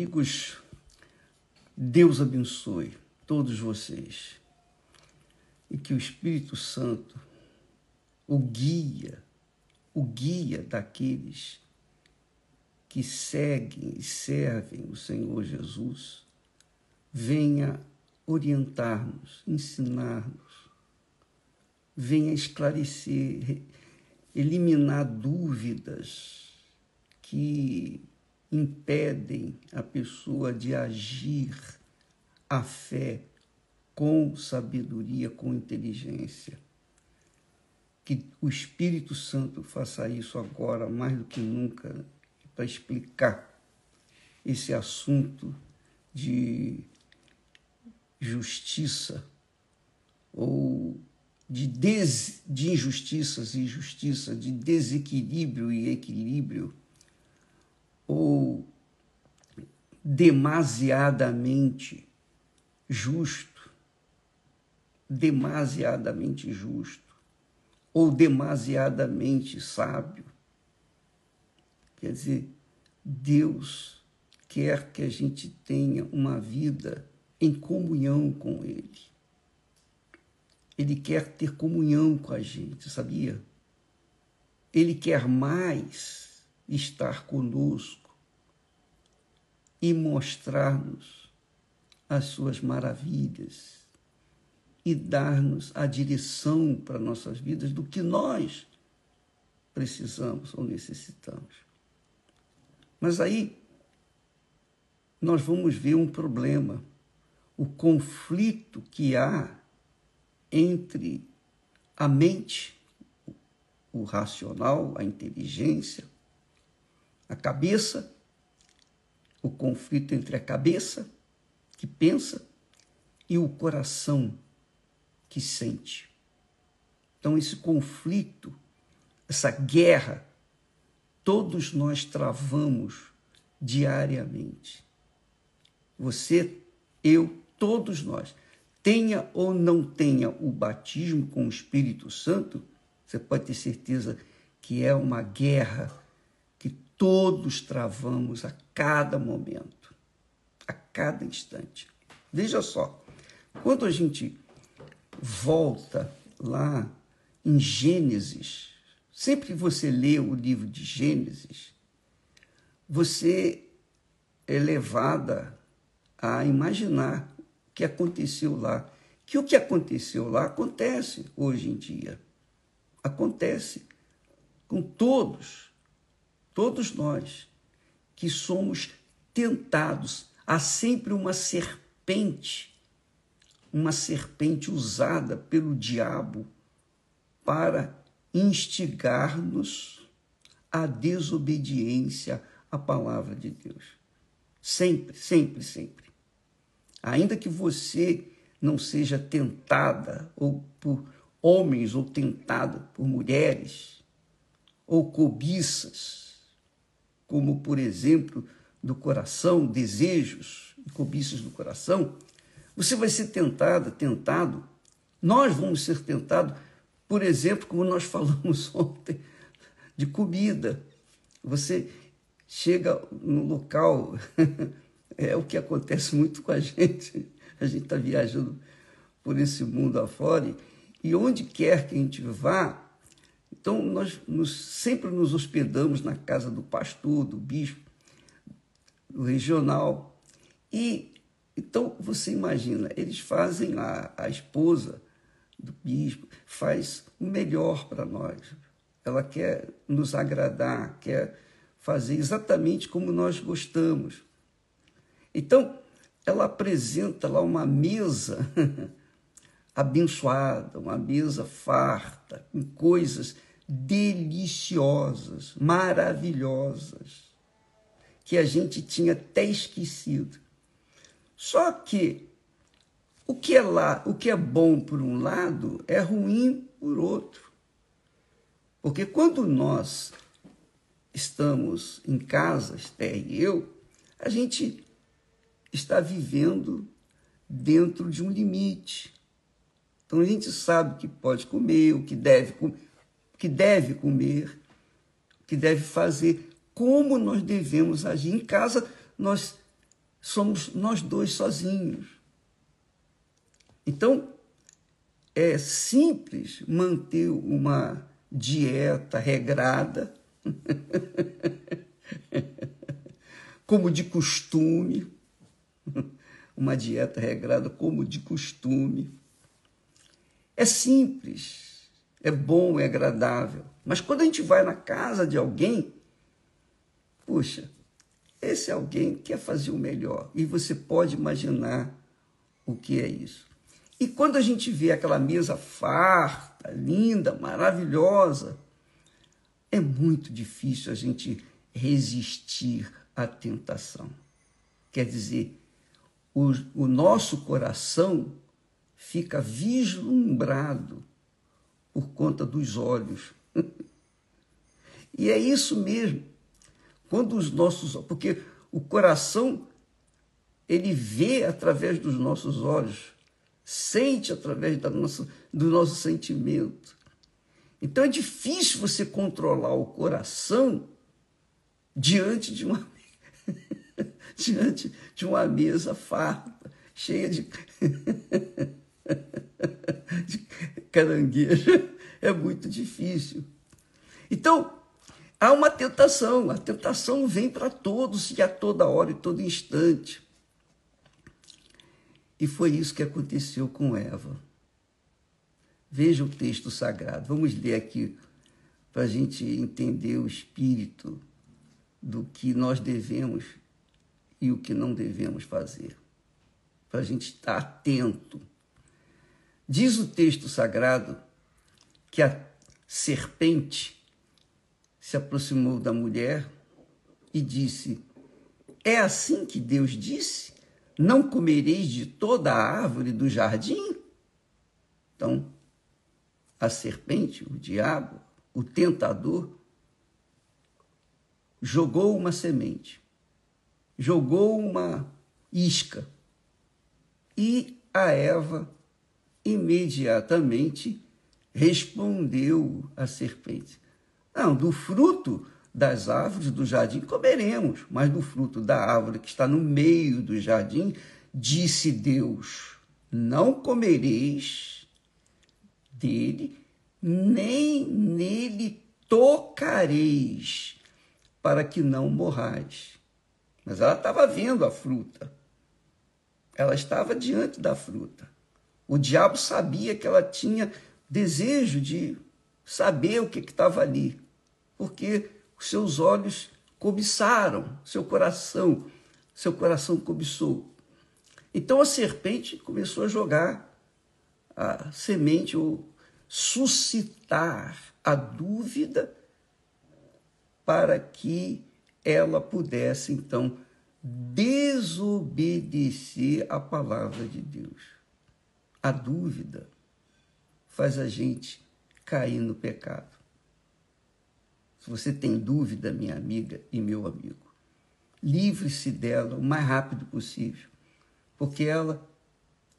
amigos, Deus abençoe todos vocês e que o Espírito Santo, o guia daqueles que seguem e servem o Senhor Jesus, venha orientar-nos, ensinar-nos, venha esclarecer, eliminar dúvidas que impedem a pessoa de agir a fé com sabedoria, com inteligência. Que o Espírito Santo faça isso agora, mais do que nunca, para explicar esse assunto de justiça ou de injustiças e justiça, de desequilíbrio e equilíbrio, ou demasiadamente justo, ou demasiadamente sábio. Quer dizer, Deus quer que a gente tenha uma vida em comunhão com Ele. Ele quer ter comunhão com a gente, sabia? Ele quer mais estar conosco e mostrar-nos as suas maravilhas e dar-nos a direção para nossas vidas do que nós precisamos ou necessitamos. Mas aí nós vamos ver um problema, o conflito que há entre a mente, o racional, a inteligência, a cabeça, o conflito entre a cabeça, que pensa, e o coração, que sente. Então, esse conflito, essa guerra, todos nós travamos diariamente. Você, eu, todos nós. Tenha ou não tenha o batismo com o Espírito Santo, você pode ter certeza que é uma guerra que todos travamos a cada momento, a cada instante. Veja só, quando a gente volta lá em Gênesis, sempre que você lê o livro de Gênesis, você é levada a imaginar o que aconteceu lá. Que o que aconteceu lá acontece hoje em dia. Acontece com todos nós que somos tentados. Há sempre uma serpente usada pelo diabo para instigar-nos à desobediência à palavra de Deus. Sempre, sempre, sempre. Ainda que você não seja tentada ou por homens ou tentada por mulheres ou cobiças, como, por exemplo, do coração, desejos e cobiças do coração, você vai ser tentado. Nós vamos ser tentados, por exemplo, como nós falamos ontem, de comida. Você chega no local, é o que acontece muito com a gente está viajando por esse mundo afora, e onde quer que a gente vá, então nós sempre nos hospedamos na casa do pastor, do bispo, do regional, e então você imagina, eles fazem lá, a esposa do bispo faz o melhor para nós, ela quer nos agradar, quer fazer exatamente como nós gostamos. Então, ela apresenta lá uma mesa abençoada, uma mesa farta, com coisas deliciosas, maravilhosas, que a gente tinha até esquecido. Só que o que é bom por um lado, é ruim por outro. Porque quando nós estamos em casa, Esther e eu, a gente está vivendo dentro de um limite. Então a gente sabe o que pode comer, o que deve comer, o que deve fazer, como nós devemos agir. Em casa nós somos nós dois sozinhos. Então, é simples manter uma dieta regrada, como de costume, uma dieta regrada como de costume. É simples, é bom, é agradável. Mas quando a gente vai na casa de alguém, puxa, esse alguém quer fazer o melhor. E você pode imaginar o que é isso. E quando a gente vê aquela mesa farta, linda, maravilhosa, é muito difícil a gente resistir à tentação. Quer dizer, o nosso coração fica vislumbrado por conta dos olhos. E é isso mesmo. Quando os nossos, porque o coração, ele vê através dos nossos olhos, sente através do nosso sentimento. Então é difícil você controlar o coração diante de uma mesa farta, cheia de caranguejo. É muito difícil. Então, há uma tentação. A tentação vem para todos e a toda hora e todo instante. E foi isso que aconteceu com Eva. Veja o texto sagrado. Vamos ler aqui para a gente entender o espírito do que nós devemos e o que não devemos fazer. Para a gente estar atento. Diz o texto sagrado que a serpente se aproximou da mulher e disse: é assim que Deus disse? Não comereis de toda a árvore do jardim? Então, a serpente, o diabo, o tentador, jogou uma semente, jogou uma isca, e a Eva imediatamente respondeu à serpente: não, do fruto das árvores do jardim comeremos, mas do fruto da árvore que está no meio do jardim, disse Deus: não comereis dele, nem nele tocareis, para que não morrais. Mas ela estava vendo a fruta. Ela estava diante da fruta. O diabo sabia que ela tinha desejo de saber o que estava ali, porque os seus olhos cobiçaram, seu coração cobiçou. Então a serpente começou a jogar a semente, ou suscitar a dúvida, para que ela pudesse, então, desobedecer à palavra de Deus. A dúvida faz a gente cair no pecado. Se você tem dúvida, minha amiga e meu amigo, livre-se dela o mais rápido possível, porque ela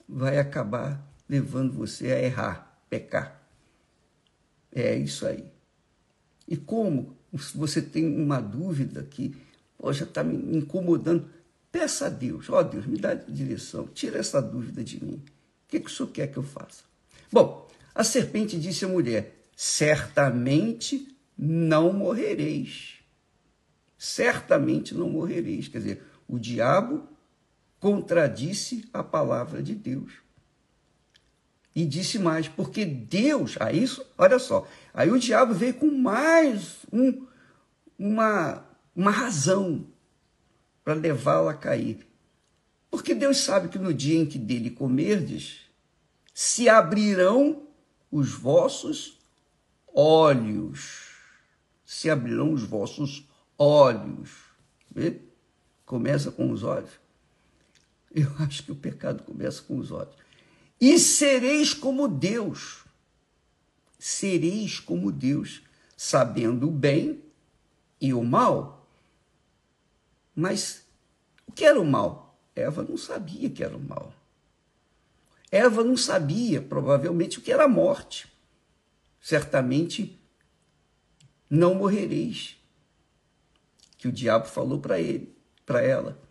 vai acabar levando você a errar, pecar. É isso aí. E como você tem uma dúvida que já está me incomodando, peça a Deus: ó Deus, me dá direção, tira essa dúvida de mim. O que o Senhor quer que eu faça? Bom, a serpente disse à mulher: certamente não morrereis. Certamente não morrereis. Quer dizer, o diabo contradisse a palavra de Deus. E disse mais, porque Deus, a isso, olha só, aí o diabo veio com mais uma razão para levá-la a cair. Porque Deus sabe que no dia em que dele comerdes, se abrirão os vossos olhos. Se abrirão os vossos olhos. Vê? Começa com os olhos. Eu acho que o pecado começa com os olhos. E sereis como Deus. Sereis como Deus, sabendo o bem e o mal. Mas o que era o mal? Eva não sabia que era o mal. Eva não sabia, provavelmente, o que era a morte. Certamente não morrereis. Que o diabo falou para ela.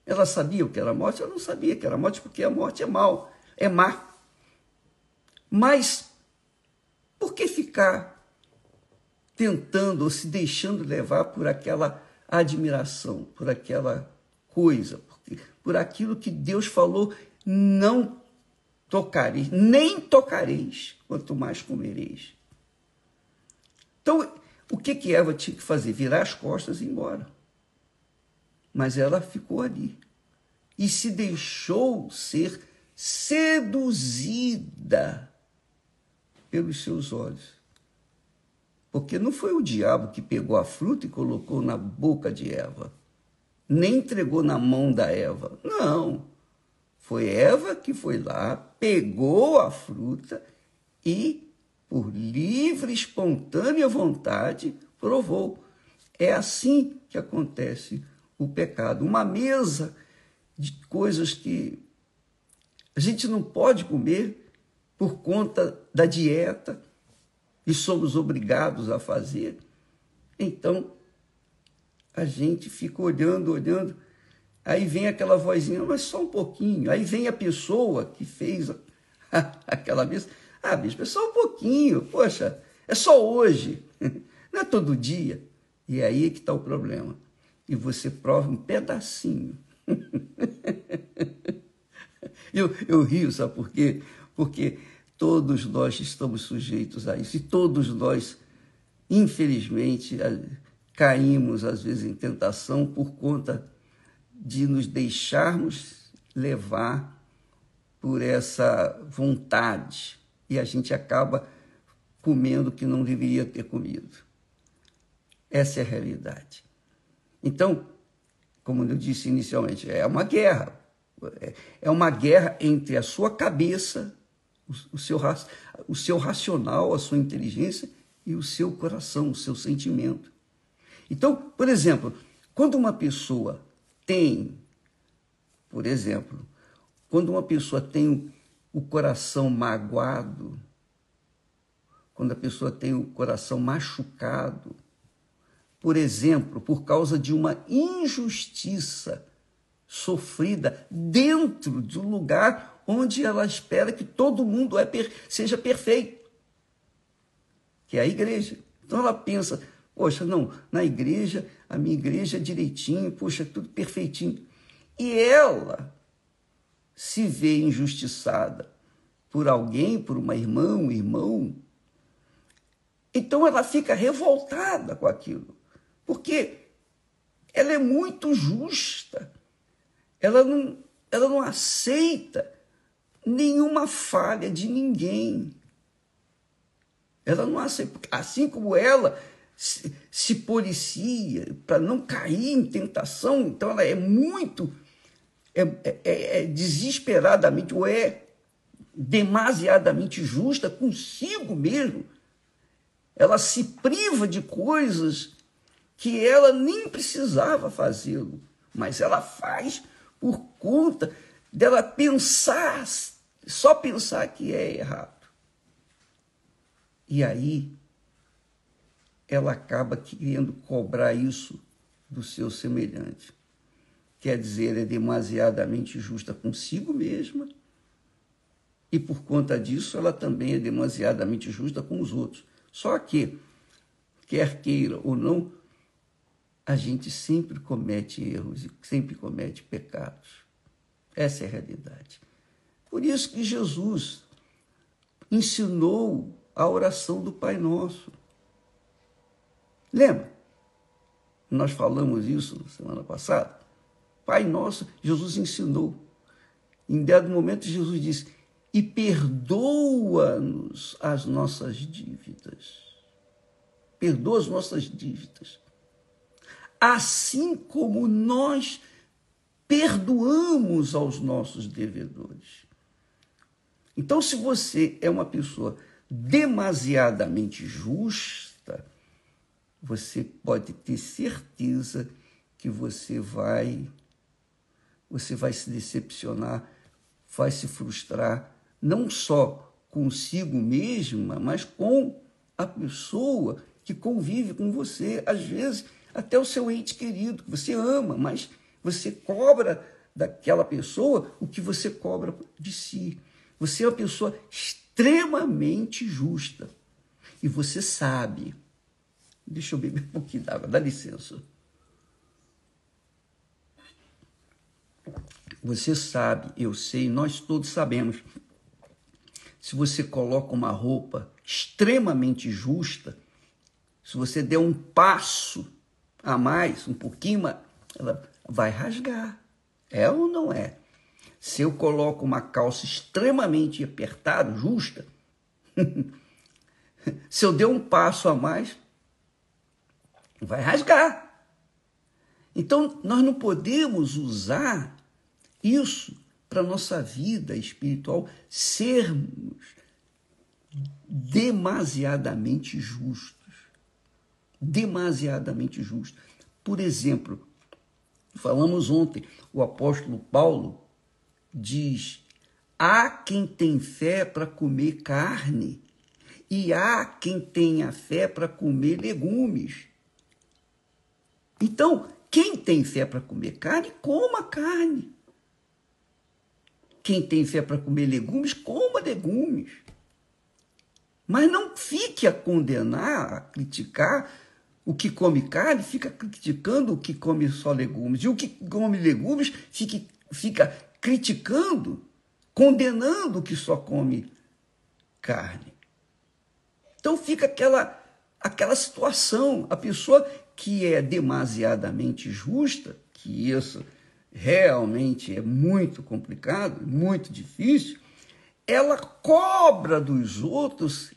Ela sabia o que era a morte? Ela não sabia que era a morte, porque a morte é mal, é má. Mas por que ficar tentando ou se deixando levar por aquela admiração, por aquela coisa, por aquilo que Deus falou, não tocareis, nem tocareis, quanto mais comereis. Então, o que Eva tinha que fazer? Virar as costas e ir embora. Mas ela ficou ali e se deixou ser seduzida pelos seus olhos. Porque não foi o diabo que pegou a fruta e colocou na boca de Eva, nem entregou na mão da Eva. Não, foi Eva que foi lá, pegou a fruta e, por livre, espontânea vontade, provou. É assim que acontece o pecado. Uma mesa de coisas que a gente não pode comer por conta da dieta e somos obrigados a fazer. Então, a gente fica olhando, aí vem aquela vozinha, mas só um pouquinho. Aí vem a pessoa que fez aquela mesa. Bispo, é só um pouquinho, poxa, é só hoje, não é todo dia. E aí é que está o problema. E você prova um pedacinho. Eu rio, sabe por quê? Porque todos nós estamos sujeitos a isso. E todos nós, infelizmente, caímos, às vezes, em tentação por conta de nos deixarmos levar por essa vontade. E a gente acaba comendo o que não deveria ter comido. Essa é a realidade. Então, como eu disse inicialmente, é uma guerra. É uma guerra entre a sua cabeça, o seu racional, a sua inteligência e o seu coração, o seu sentimento. Então, por exemplo, quando uma pessoa tem, o coração magoado, quando a pessoa tem o coração machucado, por exemplo, por causa de uma injustiça sofrida dentro de um lugar onde ela espera que todo mundo seja perfeito, que é a igreja. Então ela pensa, poxa, não, na igreja, a minha igreja é direitinho, poxa, tudo perfeitinho. E ela se vê injustiçada por alguém, por uma irmã, um irmão, então ela fica revoltada com aquilo, porque ela é muito justa, ela não aceita nenhuma falha de ninguém. Ela não aceita, assim como ela se policia para não cair em tentação, então ela é muito, desesperadamente, ou é demasiadamente justa consigo mesmo. Ela se priva de coisas que ela nem precisava fazê-lo, mas ela faz por conta dela pensar, só pensar que é errado. E aí, ela acaba querendo cobrar isso do seu semelhante. Quer dizer, é demasiadamente justa consigo mesma e, por conta disso, ela também é demasiadamente justa com os outros. Só que, quer queira ou não, a gente sempre comete erros e sempre comete pecados. Essa é a realidade. Por isso que Jesus ensinou a oração do Pai Nosso. Lembra? Nós falamos isso na semana passada. Pai Nosso, Jesus ensinou. Em dado momento, Jesus disse, e perdoa-nos as nossas dívidas. Perdoa as nossas dívidas. Assim como nós perdoamos aos nossos devedores. Então, se você é uma pessoa demasiadamente justa, você pode ter certeza que você vai se decepcionar, vai se frustrar, não só consigo mesma, mas com a pessoa que convive com você, às vezes até o seu ente querido, que você ama, mas você cobra daquela pessoa o que você cobra de si. Você é uma pessoa extremamente justa. E você sabe. Deixa eu beber um pouquinho d'água, dá licença. Você sabe, eu sei, nós todos sabemos. Se você coloca uma roupa extremamente justa, se você der um passo a mais, um pouquinho mais, ela vai rasgar. É ou não é? Se eu coloco uma calça extremamente apertada, justa, se eu der um passo a mais, vai rasgar. Então, nós não podemos usar isso para a nossa vida espiritual, sermos demasiadamente justos. Demasiadamente justos. Por exemplo, falamos ontem, o apóstolo Paulo diz: há quem tem fé para comer carne e há quem tenha fé para comer legumes. Então, quem tem fé para comer carne, coma carne. Quem tem fé para comer legumes, coma legumes. Mas não fique a condenar, a criticar o que come carne, fica criticando o que come só legumes. E o que come legumes fica criticando, condenando o que só come carne. Então fica aquela situação, a pessoa que é demasiadamente justa, que isso realmente é muito complicado, muito difícil, ela cobra dos outros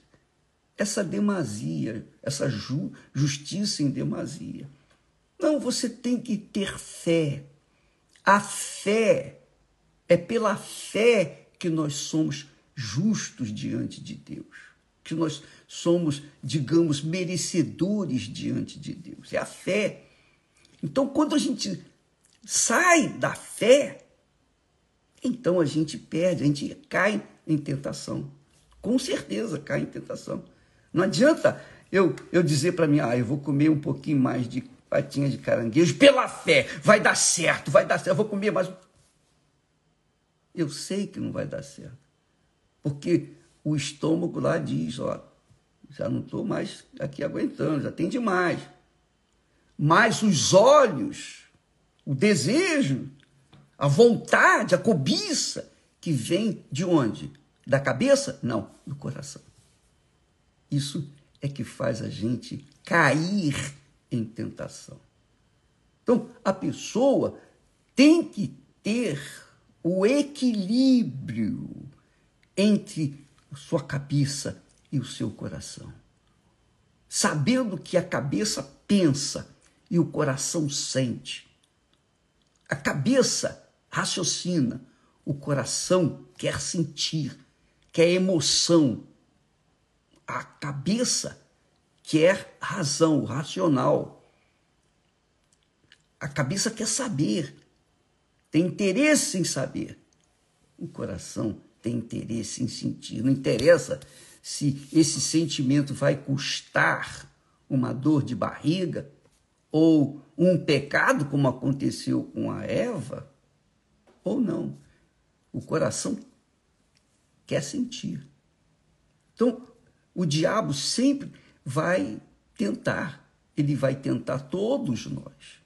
essa demasia, essa justiça em demasia. Não, você tem que ter fé. A fé, é pela fé que nós somos justos diante de Deus, que nós somos, digamos, merecedores diante de Deus. É a fé. Então, quando a gente sai da fé, então a gente perde, a gente cai em tentação. Com certeza cai em tentação. Não adianta eu dizer para mim, eu vou comer um pouquinho mais de patinha de caranguejo pela fé, vai dar certo, eu vou comer mais. Eu sei que não vai dar certo, porque o estômago lá diz, já não estou mais aqui aguentando, já tem demais. Mas os olhos, o desejo, a vontade, a cobiça, que vem de onde? Da cabeça? Não, do coração. Isso é que faz a gente cair em tentação. Então, a pessoa tem que ter o equilíbrio entre a sua cabeça e o seu coração. Sabendo que a cabeça pensa e o coração sente. A cabeça raciocina, o coração quer sentir, quer emoção. A cabeça quer razão, racional. A cabeça quer saber, tem interesse em saber. O coração tem interesse em sentir. Não interessa se esse sentimento vai custar uma dor de barriga ou um pecado, como aconteceu com a Eva, ou não. O coração quer sentir. Então, o diabo sempre vai tentar. Ele vai tentar todos nós.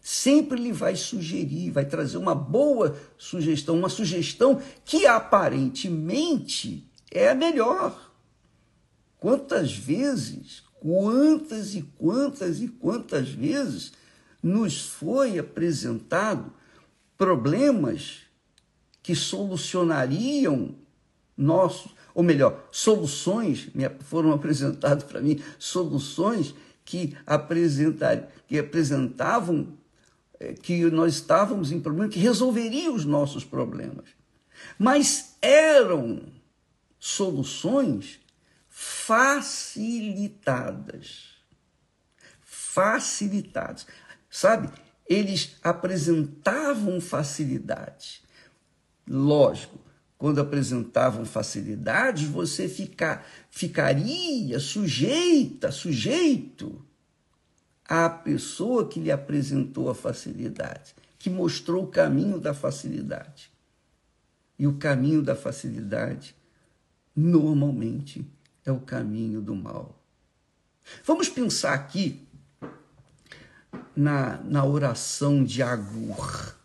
Sempre ele vai sugerir, vai trazer uma boa sugestão, uma sugestão que aparentemente é a melhor. Quantas vezes nos foi apresentado problemas que solucionariam soluções, foram apresentadas para mim, soluções que apresentavam que nós estávamos em problema, que resolveriam os nossos problemas. Mas eram soluções facilitadas. Sabe? Eles apresentavam facilidade. Lógico, quando apresentavam facilidade, você ficaria sujeito à pessoa que lhe apresentou a facilidade. que mostrou o caminho da facilidade. E o caminho da facilidade, normalmente, é o caminho do mal. Vamos pensar aqui na oração de Agur.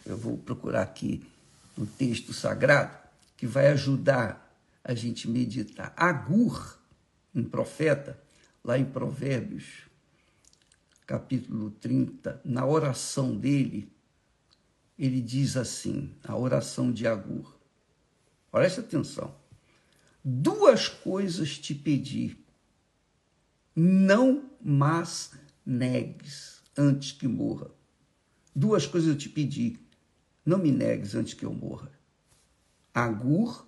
Eu vou procurar aqui no texto sagrado, que vai ajudar a gente meditar. Agur, um profeta, lá em Provérbios, capítulo 30, na oração dele, ele diz assim, a oração de Agur. Presta atenção. 2 coisas te pedi, não mas negues antes que morra. 2 coisas eu te pedi, não me negues antes que eu morra. Agur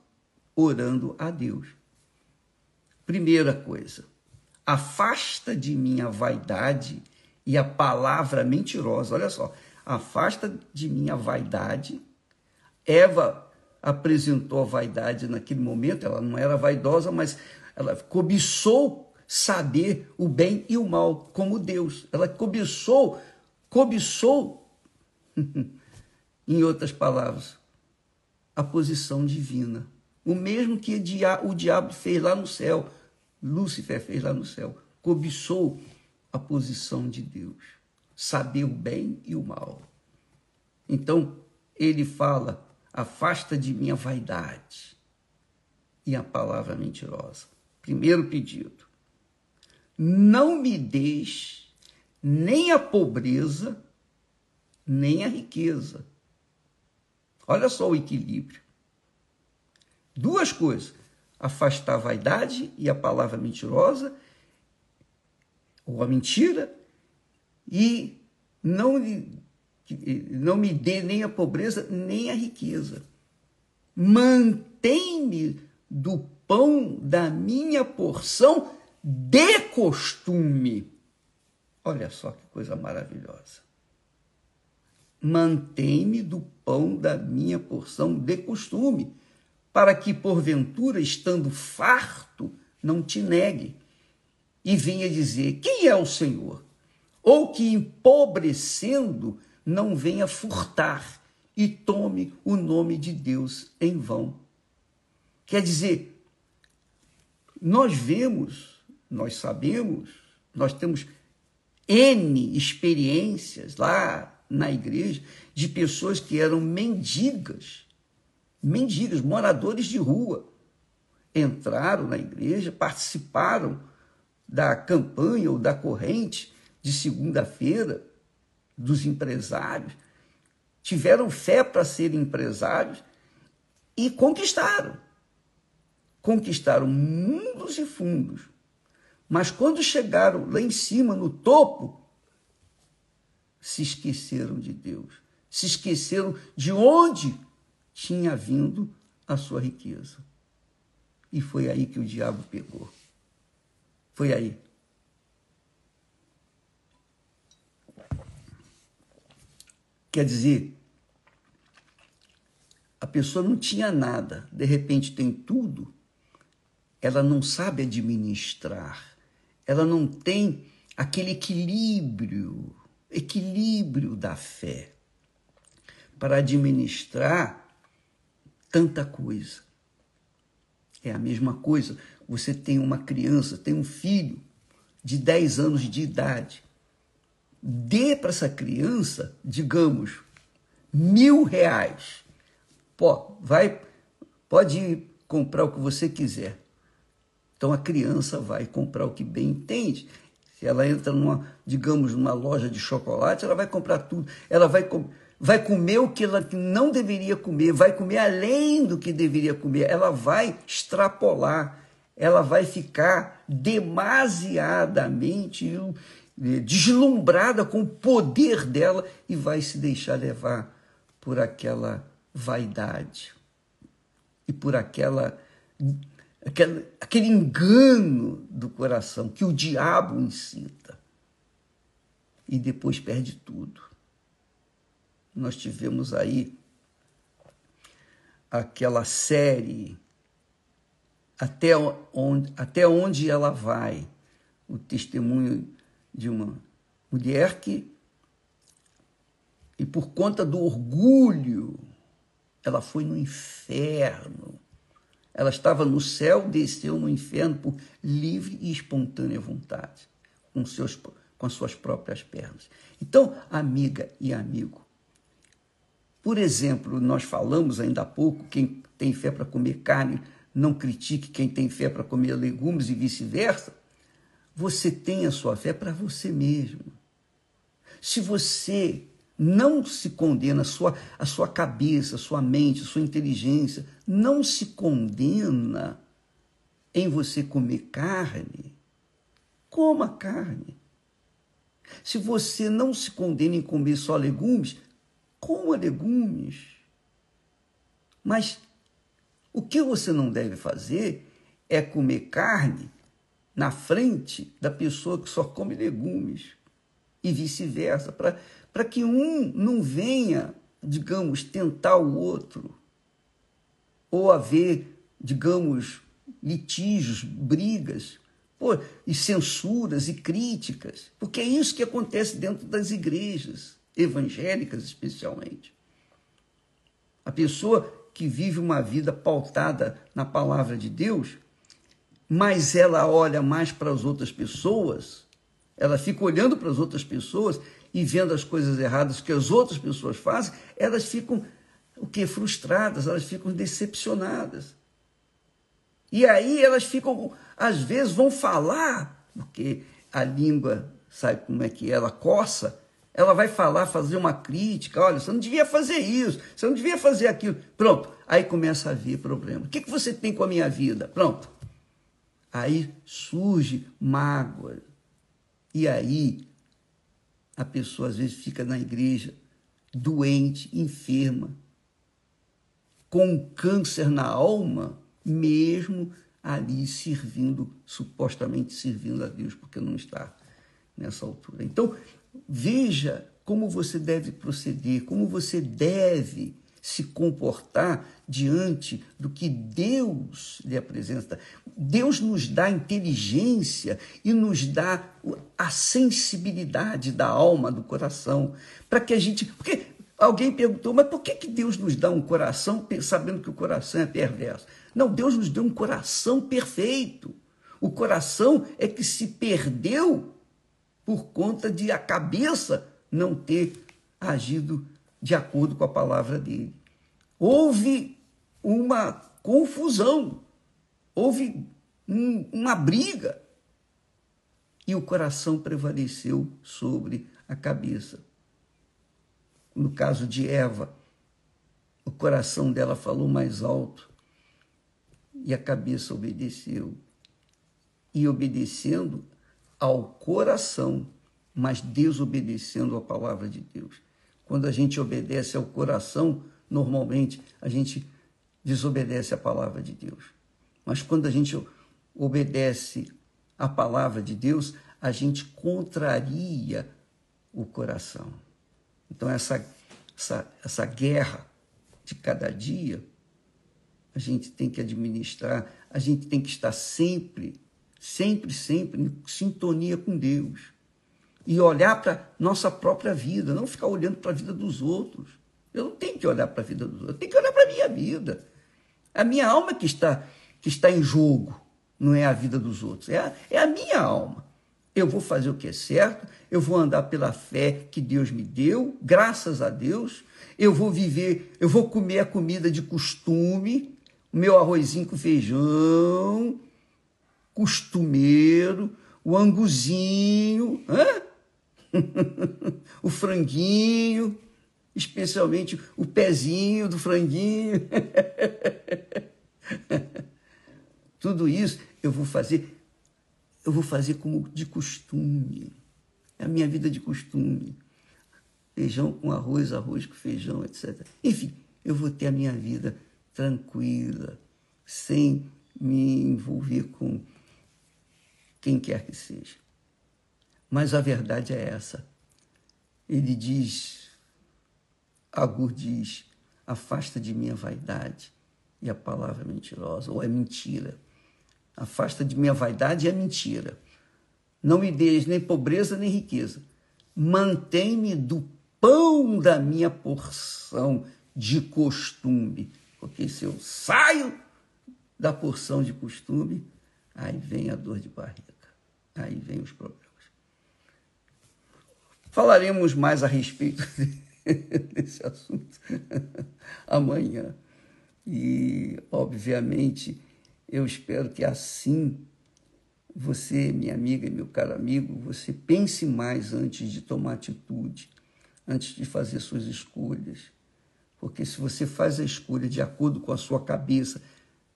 orando a Deus. Primeira coisa, afasta de mim a vaidade e a palavra mentirosa. Olha só, afasta de mim a vaidade. Eva apresentou a vaidade naquele momento, ela não era vaidosa, mas ela cobiçou saber o bem e o mal como Deus. Ela cobiçou, em outras palavras, a posição divina. O mesmo que o diabo fez lá no céu, Lúcifer fez lá no céu, cobiçou a posição de Deus, saber o bem e o mal. Então, ele fala, afasta de mim a vaidade e a palavra mentirosa. Primeiro pedido, não me deixes nem a pobreza, nem a riqueza. Olha só o equilíbrio. 2 coisas, afastar a vaidade e a palavra mentirosa, ou a mentira, e não me dê nem a pobreza, nem a riqueza. Mantém-me do pão da minha porção de costume. Olha só que coisa maravilhosa. Mantém-me do pão da minha porção de costume, para que, porventura, estando farto, não te negue, e venha dizer, quem é o Senhor? Ou que, empobrecendo, não venha furtar e tome o nome de Deus em vão. Quer dizer, nós vemos, nós sabemos, nós temos N experiências lá na igreja de pessoas que eram mendigas, moradores de rua, entraram na igreja, participaram da campanha ou da corrente de segunda-feira dos empresários, tiveram fé para serem empresários e conquistaram mundos e fundos. Mas quando chegaram lá em cima, no topo, se esqueceram de Deus, se esqueceram de onde tinha vindo a sua riqueza. E foi aí que o diabo pegou. Foi aí. Quer dizer, a pessoa não tinha nada, de repente tem tudo, ela não sabe administrar, ela não tem aquele equilíbrio da fé para administrar tanta coisa. É a mesma coisa, você tem uma criança, tem um filho de 10 anos de idade, dê para essa criança, digamos, R$1.000. Pode ir comprar o que você quiser. Então a criança vai comprar o que bem entende. Se ela entra numa loja de chocolate, ela vai comprar tudo. Ela vai comer o que ela não deveria comer, vai comer além do que deveria comer. Ela vai extrapolar, ela vai ficar demasiadamente deslumbrada com o poder dela e vai se deixar levar por aquela vaidade e por aquele engano do coração que o diabo incita. E depois perde tudo. Nós tivemos aí aquela série Até onde ela vai, o testemunho de uma mulher que e por conta do orgulho, ela foi no inferno. Ela estava no céu, desceu no inferno por livre e espontânea vontade, com as suas próprias pernas. Então, amiga e amigo, por exemplo, nós falamos ainda há pouco, quem tem fé para comer carne, não critique quem tem fé para comer legumes e vice-versa. Você tem a sua fé para você mesmo. Se você não se condena, a sua cabeça, a sua mente, a sua inteligência, não se condena em você comer carne, coma carne. Se você não se condena em comer só legumes, coma legumes. Mas o que você não deve fazer é comer carne na frente da pessoa que só come legumes e vice-versa, para que um não venha, digamos, tentar o outro, ou haver, digamos, litígios, brigas, e censuras e críticas, porque é isso que acontece dentro das igrejas, evangélicas especialmente. A pessoa que vive uma vida pautada na palavra de Deus, mas ela olha mais para as outras pessoas, ela fica olhando para as outras pessoas e vendo as coisas erradas que as outras pessoas fazem, elas ficam frustradas, elas ficam decepcionadas. E aí elas ficam, às vezes, vão falar, porque a língua, sabe como é que ela coça, ela vai falar, fazer uma crítica, olha, você não devia fazer isso, você não devia fazer aquilo. Pronto, aí começa a haver problema. O que você tem com a minha vida? Pronto. Aí surge mágoa. E aí a pessoa às vezes fica na igreja doente, enferma, com câncer na alma, mesmo ali supostamente servindo a Deus, porque não está nessa altura. Então, veja como você deve proceder, como você deve se comportar diante do que Deus lhe apresenta. Deus nos dá inteligência e nos dá a sensibilidade da alma, do coração, para que a gente... Porque alguém perguntou, mas por que Deus nos dá um coração sabendo que o coração é perverso? Não, Deus nos deu um coração perfeito. O coração é que se perdeu por conta de a cabeça não ter agido de acordo com a palavra dele. Houve uma confusão, houve uma briga, e o coração prevaleceu sobre a cabeça. No caso de Eva, o coração dela falou mais alto e a cabeça obedeceu. E obedecendo ao coração, mas desobedecendo à palavra de Deus. Quando a gente obedece ao coração, normalmente a gente desobedece à palavra de Deus. Mas quando a gente obedece à palavra de Deus, a gente contraria o coração. Então essa guerra de cada dia, a gente tem que administrar, a gente tem que estar sempre em sintonia com Deus. E olhar para nossa própria vida, não ficar olhando para a vida dos outros. Eu não tenho que olhar para a vida dos outros, eu tenho que olhar para a minha vida. A minha alma que está em jogo, não é a vida dos outros, é a minha alma. Eu vou fazer o que é certo, eu vou andar pela fé que Deus me deu, graças a Deus, eu vou comer a comida de costume, o meu arrozinho com feijão, costumeiro, o anguzinho, o franguinho, especialmente o pezinho do franguinho. Tudo isso eu vou fazer como de costume. É a minha vida de costume. Feijão com arroz, arroz com feijão, etc. Enfim, eu vou ter a minha vida tranquila, sem me envolver com quem quer que seja. Mas a verdade é essa. Ele diz, Agur diz, afasta de mim a vaidade e a palavra mentirosa, ou é mentira. Afasta de mim a vaidade e a mentira. Não me deis nem pobreza nem riqueza. Mantém-me do pão da minha porção de costume. Porque se eu saio da porção de costume, aí vem a dor de barriga, aí vem os problemas. Falaremos mais a respeito desse assunto amanhã. E, obviamente, eu espero que assim você, minha amiga e meu caro amigo, você pense mais antes de tomar atitude, antes de fazer suas escolhas. Porque se você faz a escolha de acordo com a sua cabeça,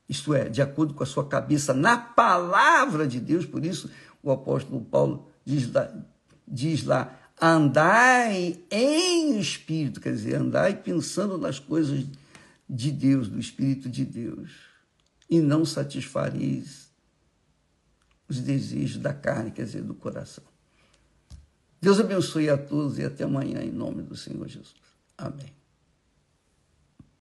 isto é, de acordo com a sua cabeça na palavra de Deus, por isso o apóstolo Paulo diz lá, andai em espírito, quer dizer, andai pensando nas coisas de Deus, do Espírito de Deus, e não satisfareis os desejos da carne, quer dizer, do coração. Deus abençoe a todos e até amanhã, em nome do Senhor Jesus. Amém.